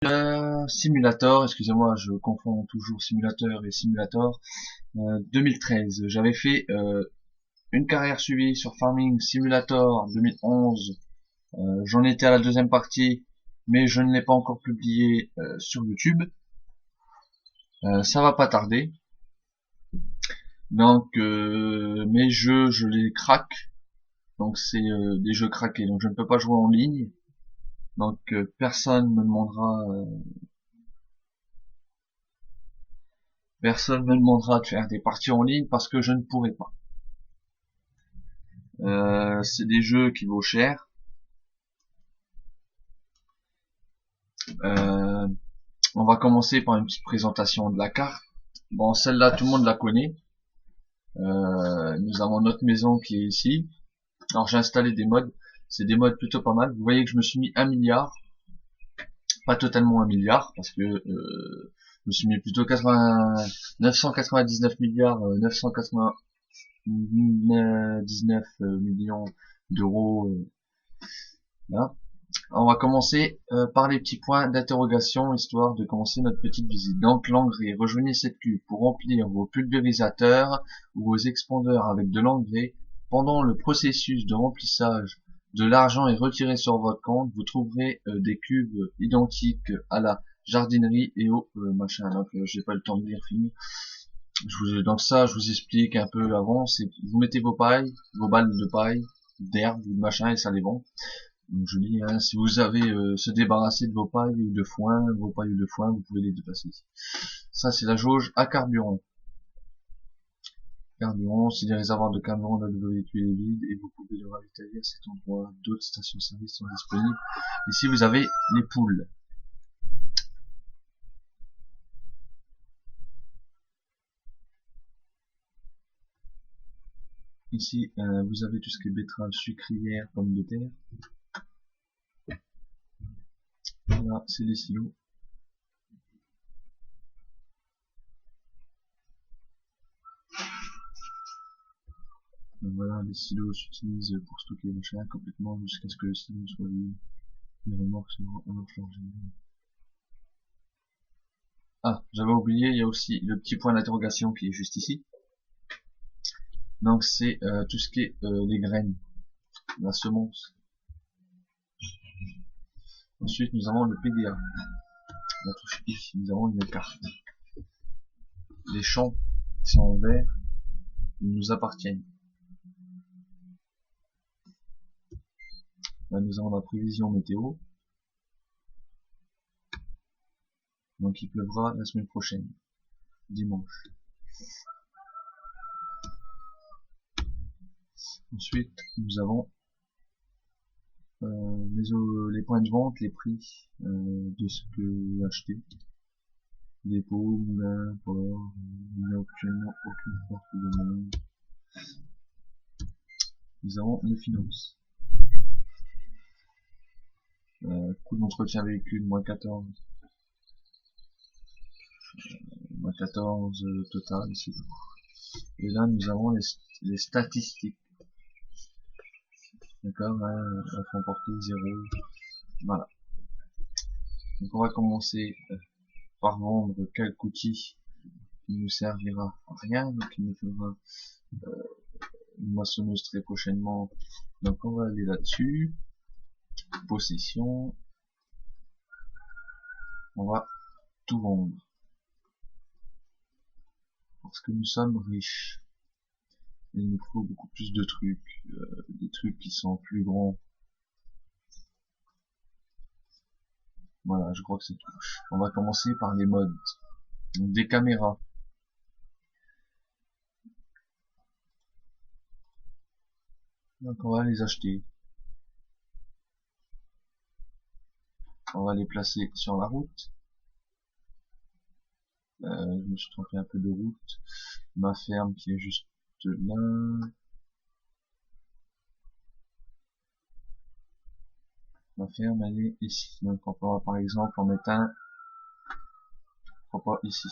Simulator, excusez-moi, je confonds toujours simulateur et simulator. 2013, j'avais fait une carrière suivie sur Farming Simulator 2011. J'en étais à la deuxième partie, mais je ne l'ai pas encore publié sur YouTube. Ça va pas tarder. Donc mes jeux, je les craque. Donc c'est des jeux craqués. Donc je ne peux pas jouer en ligne. Donc personne me demandera de faire des parties en ligne parce que je ne pourrai pas. C'est des jeux qui vaut cher. Euh, on va commencer par une petite présentation de la carte. Bon, celle-là, tout le monde la connaît. Nous avons notre maison qui est ici. Alors j'ai installé des mods. C'est des mods plutôt pas mal. Vous voyez que je me suis mis 1 milliard. Pas totalement 1 milliard, parce que je me suis mis plutôt 999 milliards, 999 millions d'euros. Là. On va commencer par les petits points d'interrogation, histoire de commencer notre petite visite. Donc l'engrais, rejoignez cette cuve pour remplir vos pulvérisateurs ou vos expandeurs avec de l'engrais. Pendant le processus de remplissage, de l'argent est retiré sur votre compte. Vous trouverez des cuves identiques à la jardinerie et au machin. Donc j'ai pas le temps de lire, fini. Donc ça, je vous explique un peu avant. C'est vous mettez vos pailles, vos balles de paille, d'herbe, de machin, et ça les vend. Donc je dis, hein, si vous avez se débarrasser de vos pailles ou de foin, vous pouvez les dépasser. Ça c'est la jauge à carburant. Carburant, si les réservoirs de carburant de votre véhicule est vide et vous pouvez le ravitailler à cet endroit. D'autres stations-service sont disponibles. Ici vous avez les poules. Ici vous avez tout ce qui est betterave, sucrière, pommes de terre. Là c'est les silos. Donc voilà, les silos s'utilisent pour stocker le machin complètement jusqu'à ce que le silo soit vide. Les remorques sont rechargées. Ah, j'avais oublié, il y a aussi le petit point d'interrogation qui est juste ici. Donc c'est tout ce qui est les graines, la semence. Ensuite nous avons le PDA. La touche I, nous avons une carte. Les champs qui sont en vert, ils nous appartiennent. Là nous avons la prévision météo. Donc il pleuvra la semaine prochaine, dimanche. Ensuite nous avons les points de vente, les prix de ce que acheter. Dépôt, moulin, port, il n'y a actuellement aucune porte de monde. Nous avons les finances. Coût d'entretien véhicule, moins 14. Moins 14 total, c'est tout. Et là, nous avons les statistiques. D'accord, enfant porté 0. Voilà. Donc on va commencer par vendre quelques outils qui nous servira à rien, donc il nous faudra une moissonneuse très prochainement. Donc on va aller là-dessus. Possession. On va tout vendre. Parce que nous sommes riches. Il nous faut beaucoup plus de trucs. Des trucs qui sont plus grands. Voilà, je crois que c'est tout. On va commencer par les mods. Donc des caméras. Donc on va les acheter. On va les placer sur la route. Je me suis trompé un peu de route. Ma ferme qui est juste là. Ma ferme elle est ici. Donc on va par exemple en mettre un. Pourquoi pas ici.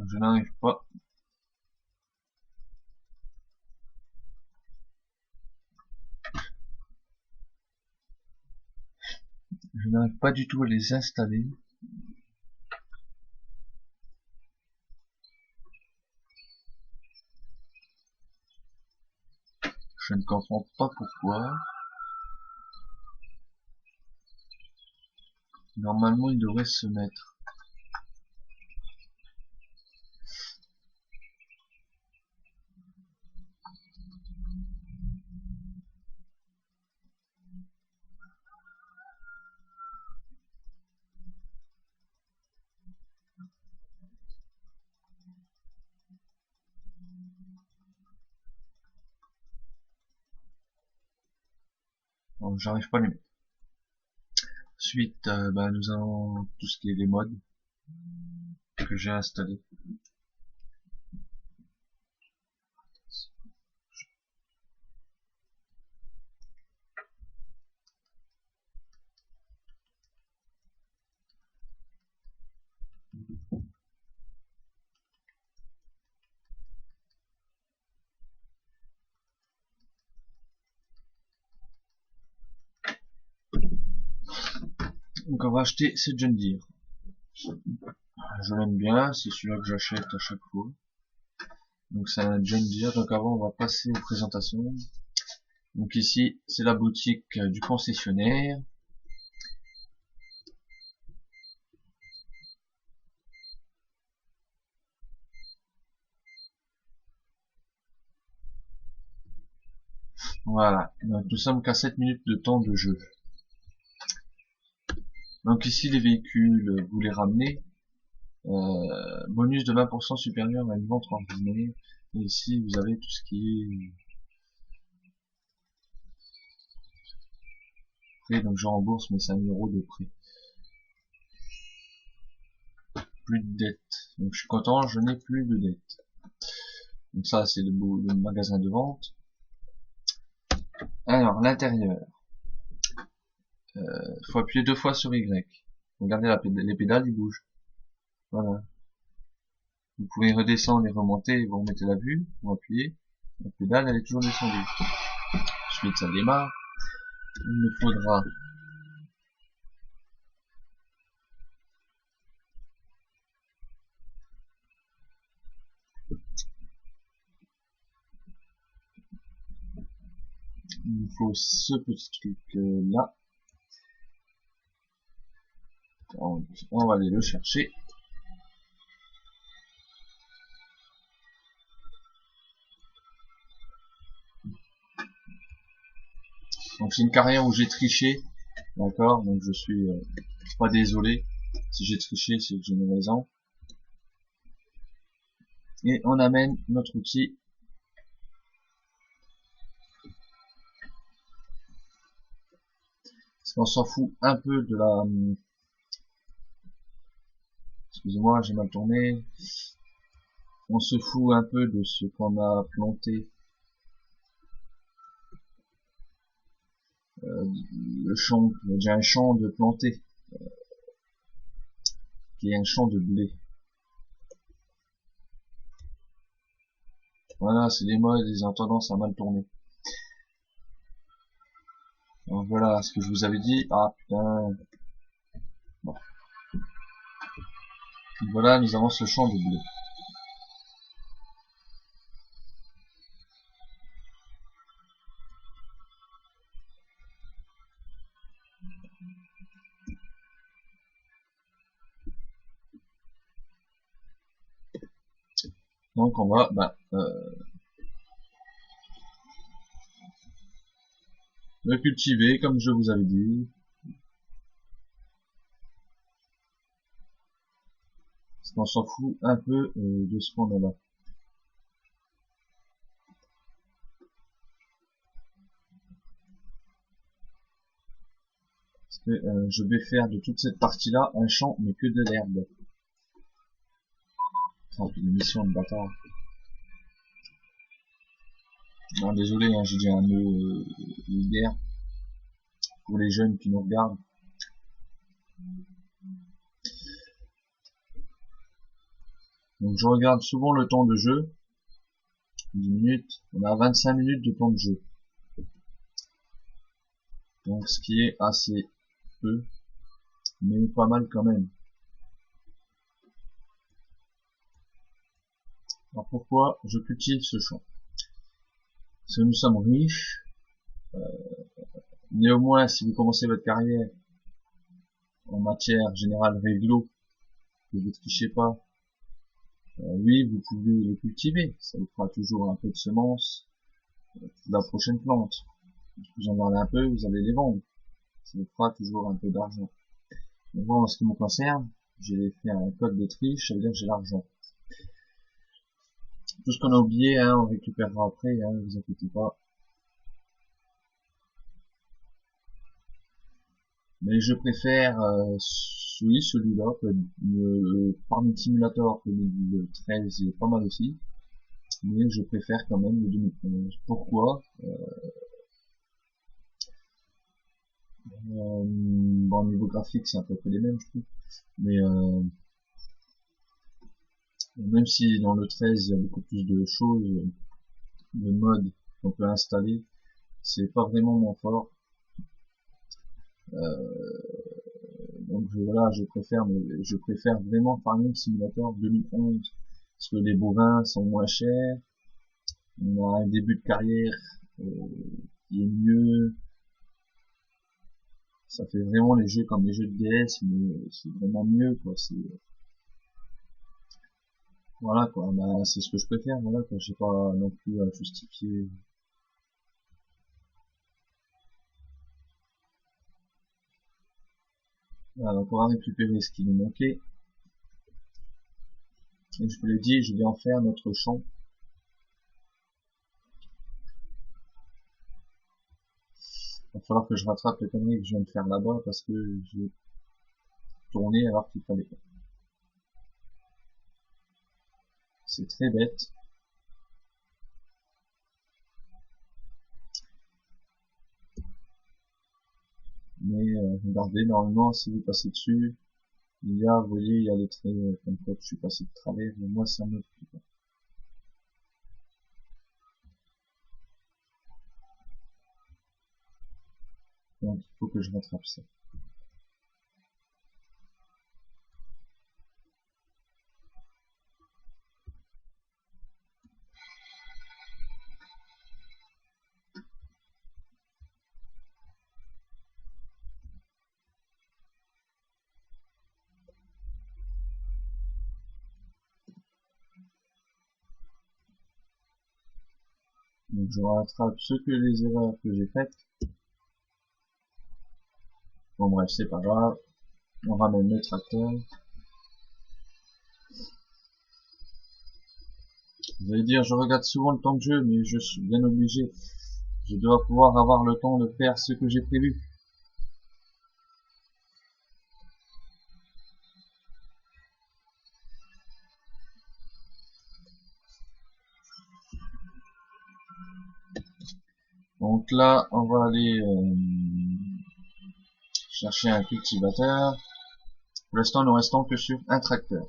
Je n'arrive pas. Je n'arrive pas du tout à les installer. Je ne comprends pas pourquoi. Normalement, il devrait se mettre. Donc, j'arrive pas à les mettre. Ensuite, nous avons tout ce qui est les modes que j'ai installés. Donc on va acheter ce John Deere. Je l'aime bien, c'est celui-là que j'achète à chaque fois. Donc c'est un John Deere. Donc avant on va passer aux présentations. Donc ici c'est la boutique du concessionnaire. Voilà, donc nous sommes qu'à 7 minutes de temps de jeu. Donc ici les véhicules, vous les ramenez. Bonus de 20% supérieur à une vente ordinaire. Et ici vous avez tout ce qui est prêt, donc je rembourse mes 5 € de prêt. Plus de dette. Donc je suis content, je n'ai plus de dette. Donc ça c'est le magasin de vente. Alors l'intérieur. Faut appuyer 2 fois sur Y. Regardez les pédales, ils bougent. Voilà. Vous pouvez redescendre et remonter, vous remettez la vue, vous appuyez. La pédale elle est toujours descendue. Ensuite ça démarre. Il me faudra il me faut ce petit truc là. On va aller le chercher. Donc c'est une carrière où j'ai triché, d'accord, donc je suis pas désolé si j'ai triché, c'est que j'ai une raison. Et on amène notre outil. Parce qu'on s'en fout un peu de la... Excusez-moi, j'ai mal tourné. On se fout un peu de ce qu'on a planté. Le champ, j'ai un champ de planté. Qui est un champ de blé. Voilà, c'est les modes, ils ont tendance à mal tourner. Donc voilà ce que je vous avais dit. Ah putain. Bon. Voilà, nous avons ce champ de blé. Donc on va le cultiver comme je vous avais dit. Parce qu'on s'en fout un peu de ce qu'on a là. Parce que je vais faire de toute cette partie là un champ mais que de l'herbe. Oh, une mission de bâtard. Non, désolé, hein, j'ai dit un mot vulgaire pour les jeunes qui nous regardent. Donc je regarde souvent le temps de jeu. 10 minutes. On a 25 minutes de temps de jeu. Donc ce qui est assez peu, mais pas mal quand même. Alors pourquoi je cultive ce champ? Parce que nous sommes riches. Néanmoins, si vous commencez votre carrière en matière générale réglo, que vous ne trichez pas, oui, vous pouvez les cultiver. Ça vous fera toujours un peu de semences pour la prochaine plante. Vous en vendez un peu, vous allez les vendre. Ça vous fera toujours un peu d'argent. Mais moi, en ce qui me concerne, j'ai fait un code de triche, ça veut dire que j'ai l'argent. Tout ce qu'on a oublié, hein, on récupérera après, hein, ne vous inquiétez pas. Mais je préfère, oui, celui-là, le Farming Simulator, que le 13 est pas mal aussi. Mais je préfère quand même le 2011. Pourquoi? Bon, au niveau graphique, c'est à peu près les mêmes, je trouve. Mais même si dans le 13, il y a beaucoup plus de choses, de modes qu'on peut installer, c'est pas vraiment mon fort. Donc voilà, je préfère vraiment Farming Simulator 2011 parce que les bovins sont moins chers, on a un début de carrière qui est mieux, ça fait vraiment les jeux comme les jeux de DS, mais c'est vraiment mieux quoi. C'est voilà quoi, bah, c'est ce que je préfère, voilà quoi, j'ai pas non plus à justifier. Voilà, donc on va récupérer ce qui nous manquait. Et je vous l'ai dit, je vais en faire notre champ. Il va falloir que je rattrape les conneries que je viens de faire là-bas parce que j'ai tourné alors qu'il fallait pas. C'est très bête. Mais regardez, normalement, si vous passez dessus, il y a, vous voyez, il y a les traits comme quoi je suis passé de travers, mais moi ça me plaît pas. Donc il faut que je rattrape ça. Donc je rattrape ce que les erreurs que j'ai faites. Bon bref, c'est pas grave. On ramène le tracteur. Vous allez dire, je regarde souvent le temps de jeu, mais je suis bien obligé. Je dois pouvoir avoir le temps de faire ce que j'ai prévu. Donc là, on va aller chercher un cultivateur. Pour l'instant, nous restons que sur un tracteur.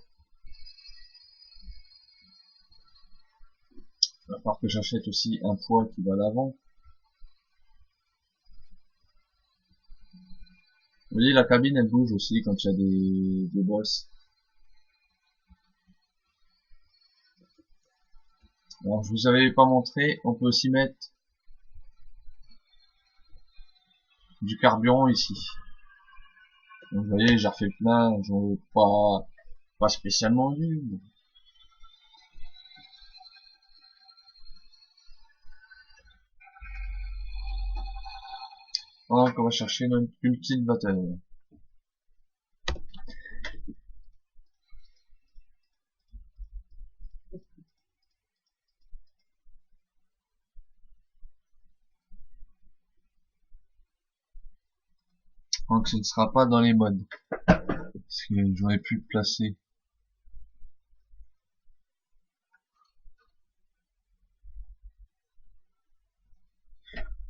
Il va falloir que j'achète aussi un poids qui va à l'avant. Vous voyez, la cabine, elle bouge aussi quand il y a des bosses. Alors, je vous avais pas montré, on peut aussi mettre du carburant ici. Donc, vous voyez, j'ai refait le plein, j'en ai pas spécialement vu. Donc, on va chercher notre cultivateur. Donc, ce ne sera pas dans les modes. Parce que j'aurais pu le placer.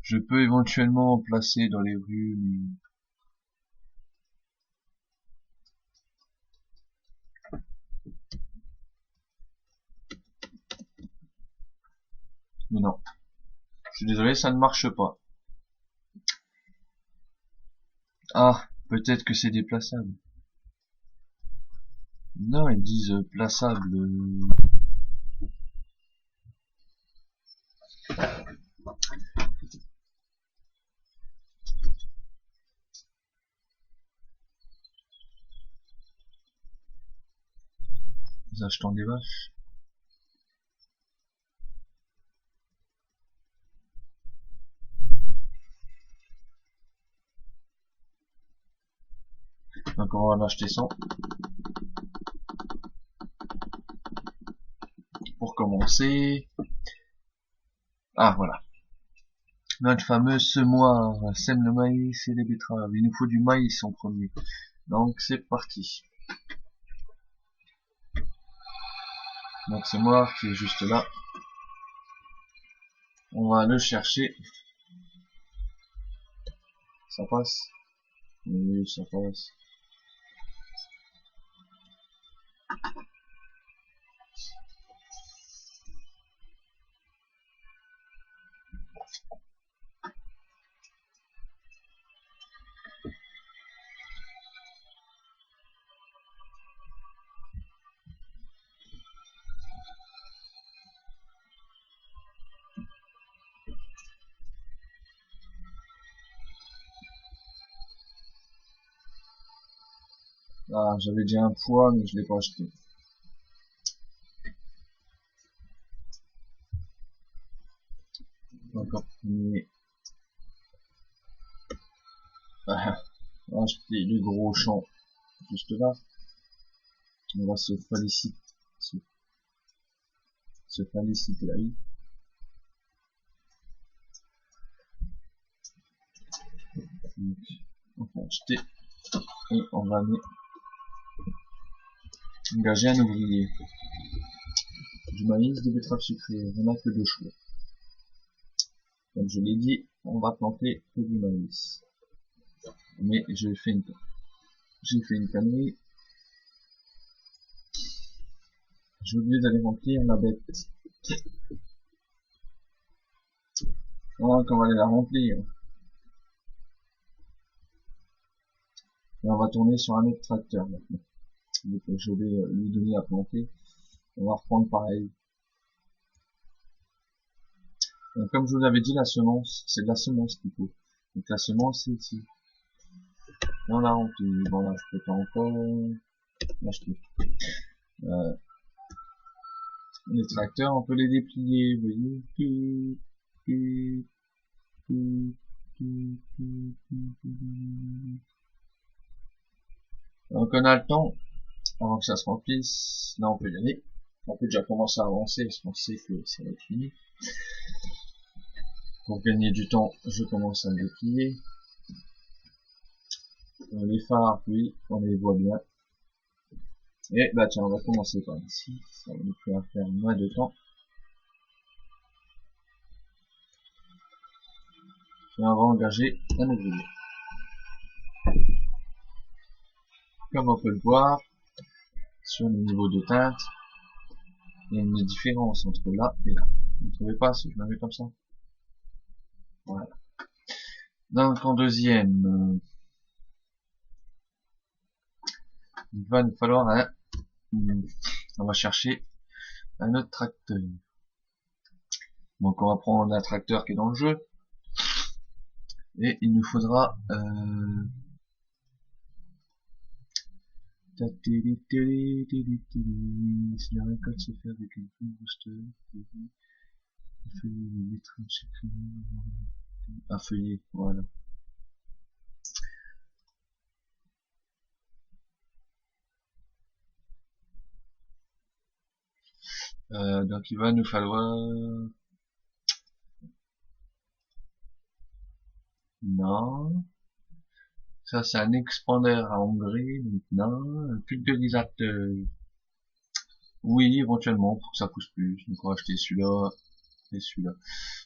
Je peux éventuellement en placer dans les rues, mais Mais non. Je suis désolé, ça ne marche pas. Ah, peut-être que c'est déplaçable. Non, ils disent plaçable. Les achetants des vaches. Donc on va en acheter 100 pour commencer. Ah voilà. Notre fameux semoir sème le maïs et les betteraves. Il nous faut du maïs en premier. Donc c'est parti. Donc semoir qui est juste là. On va le chercher. Ça passe. Oui, ça passe. Ah, j'avais déjà un poids, mais je l'ai pas acheté. Encore premier. Ah, on va acheter le gros champ juste là. On va se féliciter. Se féliciter la vie. Donc, on va acheter. Et on va engager un ouvrier. Du maïs, des betteraves sucrées. On n'a que deux choix. Comme je l'ai dit, on va planter que du maïs. Mais j'ai fait une connerie. J'ai oublié d'aller remplir la bête. On va aller la remplir. Et on va tourner sur un autre tracteur maintenant. Donc je vais lui donner à planter. On va reprendre pareil. Donc, comme je vous l'avais dit, la semence, c'est de la semence qu'il faut. Donc la semence c'est ici. Et on la remplit. Bon là je peux pas encore l'acheter. Les tracteurs, on peut les déplier, vous voyez. Donc on a le temps, avant que ça se remplisse. Là on peut y aller. On peut déjà commencer à avancer, parce qu'on sait que ça va être fini. Pour gagner du temps, je commence à le déplier. Les phares, oui, on les voit bien. Et bah tiens, on va commencer par ici. Ça va nous faire moins de temps. Et on va engager un ouvrier. Comme on peut le voir, sur le niveau de teinte, il y a une différence entre là et là. Vous ne trouvez pas si je me mets comme ça? Voilà. Donc en deuxième, il va nous falloir on va chercher un autre tracteur. Donc on va prendre un tracteur qui est dans le jeu. Et il nous faudra c'est la récolte se fait avec une full booster. Un feuillet, voilà. Donc il va nous falloir... Non. Ça c'est un expander à engrais, donc non. Un pulvérisateur. Oui, éventuellement, pour que ça pousse plus. Donc on va acheter celui-là et celui-là.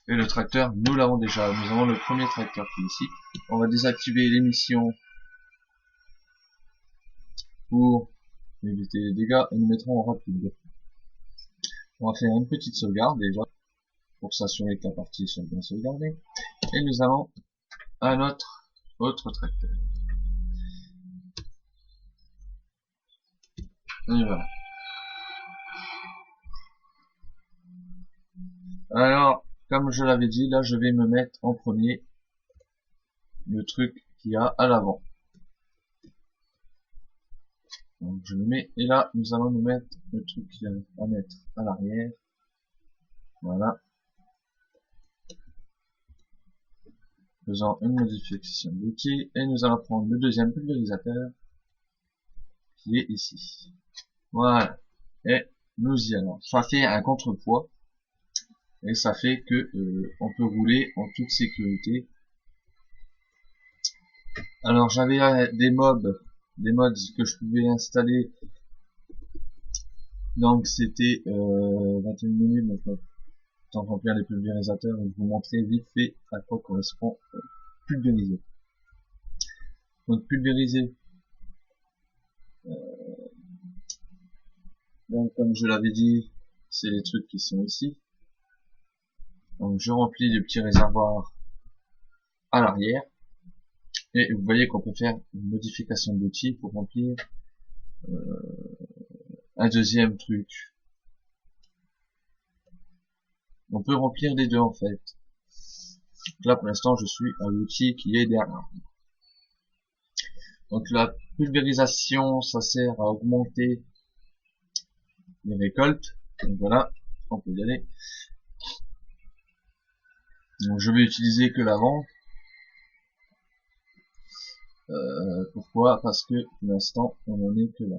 Et le tracteur, nous l'avons déjà. Nous avons le premier tracteur qui est ici. On va désactiver l'émission pour éviter les dégâts et nous mettrons en rapide. On va faire une petite sauvegarde déjà. pour s'assurer que la partie soit bien sauvegardée. Et nous allons à notre autre tracteur. Et voilà. Alors, comme je l'avais dit, là je vais me mettre en premier le truc qu'il y a à l'avant. Donc je le mets, et là nous allons nous mettre le truc qu'il y a à mettre à l'arrière. Voilà. Faisant une modification d'outil, et nous allons prendre le deuxième pulvérisateur qui est ici. Voilà. Et nous y allons. Ça fait un contrepoids. Et ça fait que on peut rouler en toute sécurité. Alors j'avais des mods que je pouvais installer. Donc c'était 21 minutes, donc tant de remplir les pulvérisateurs, et je vous montrer vite fait à quoi correspond pulvériser. Donc pulvériser. Donc comme je l'avais dit, c'est les trucs qui sont ici. Donc je remplis le petit réservoir à l'arrière. Et vous voyez qu'on peut faire une modification d'outil pour remplir un deuxième truc. On peut remplir les deux en fait. Donc là pour l'instant je suis à l'outil qui est derrière. Donc la pulvérisation ça sert à augmenter les récoltes. Donc voilà, on peut y aller. Donc je vais utiliser que l'avant. Pourquoi? Parce que pour l'instant on n'en est que là.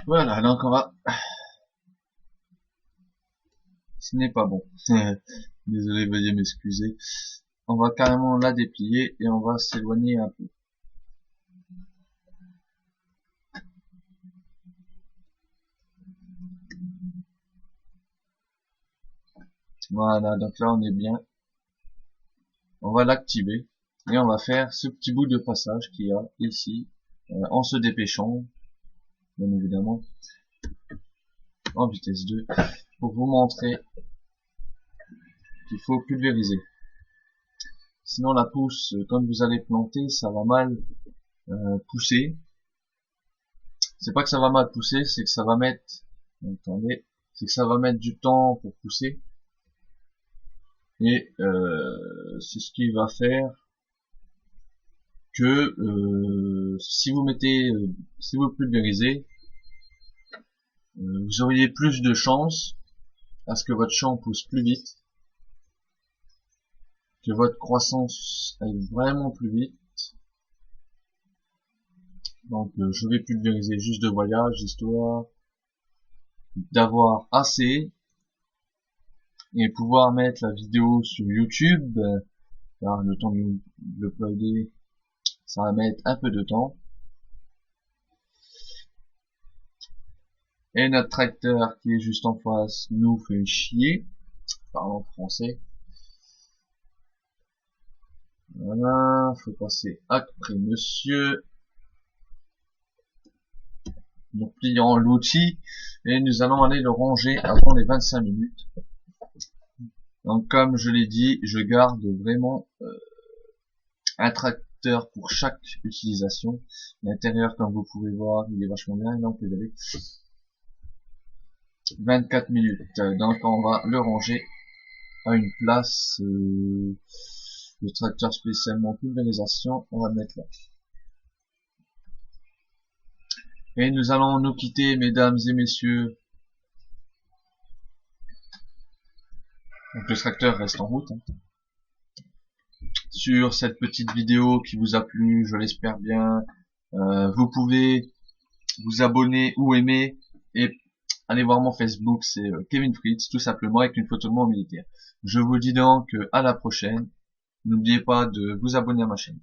Voilà, donc on va... Ce n'est pas bon. Désolé, veuillez m'excuser. On va carrément la déplier et on va s'éloigner un peu. Voilà, donc là on est bien. On va l'activer et on va faire ce petit bout de passage qu'il y a ici, en se dépêchant, bien évidemment, en vitesse 2, pour vous montrer qu'il faut pulvériser. Sinon la pousse, quand vous allez planter, ça va mal pousser. C'est pas que ça va mal pousser, c'est que ça va mettre, attendez, c'est que ça va mettre du temps pour pousser. Et c'est ce qui va faire que si vous pulvérisez, vous auriez plus de chance à ce que votre champ pousse plus vite, que votre croissance aille vraiment plus vite. Donc je vais pulvériser juste de voyage, histoire d'avoir assez et pouvoir mettre la vidéo sur YouTube, car le temps de l'uploader, ça va mettre un peu de temps. Et notre tracteur qui est juste en face nous fait chier, parlons français. Voilà, faut passer après monsieur. Donc pliant l'outil, et nous allons aller le ranger avant les 25 minutes. Donc comme je l'ai dit, je garde vraiment un tracteur pour chaque utilisation. L'intérieur, comme vous pouvez voir, il est vachement bien. Donc vous avez 24 minutes. Donc on va le ranger à une place. Le tracteur spécialement pulvérisation, on va le mettre là. Et nous allons nous quitter, mesdames et messieurs. Donc le tracteur reste en route. Sur cette petite vidéo qui vous a plu, je l'espère bien. Vous pouvez vous abonner ou aimer et aller voir mon Facebook, c'est Kevin Fritz, tout simplement, avec une photo de moi en militaire. Je vous dis donc à la prochaine. N'oubliez pas de vous abonner à ma chaîne.